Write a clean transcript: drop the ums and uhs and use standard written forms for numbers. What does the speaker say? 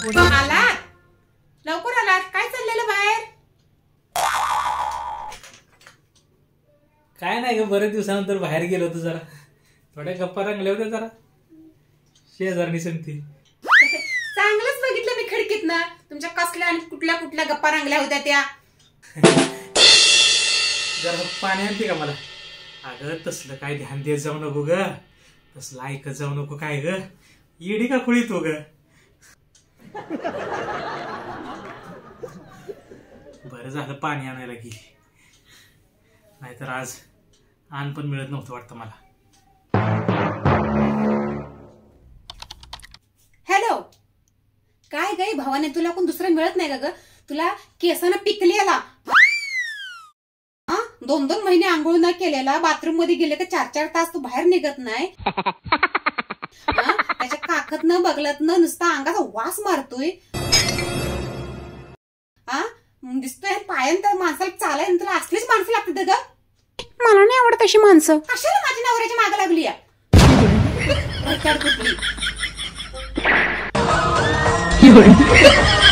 आलात लवकर आलात, काय चाललेलं बाहेर? काय नाही ग, बरेच दिवसानंतर बाहेर गेलो होतो, जरा थोड्या गप्पा रंगल्या होत्या जरा शेजारणी संगती. चांगलंच बघितलं मी खिडकीत ना, तुमच्या कसल्या आणि कुठल्या कुठल्या गप्पा रंगल्या होत्या त्या. जरा पाणी आणते का मला? अगं तसलं काय ध्यान देत जाऊ नको ग, तसलं ऐकत जाऊ नको. काय ग येडी का खुळी तू ग? बरं झालं पाणी आणायला गेली, नाहीतर आज आण पण मिळत नव्हतं वाटतं मला. हॅलो, काय गाई भावाने, तुला कोण दुसरं मिळत नाही का ग? तुला केसानं पिकली आला, 2-2 महिने आंघोळ न केलेला, बाथरूम मध्ये गेले का 4-4 तास तू बाहेर निघत नाही. त्याच्या काखत न बगलत न नुसता अंगाचा वास मारतोय. दिसतोय पायान तर माणसाला चालाय, तुला असलीच माणसं लागतात ग. मला नाही आवडत अशी माणसं. कशाला माझ्या नवऱ्याच्या मागे लागली या? कुठली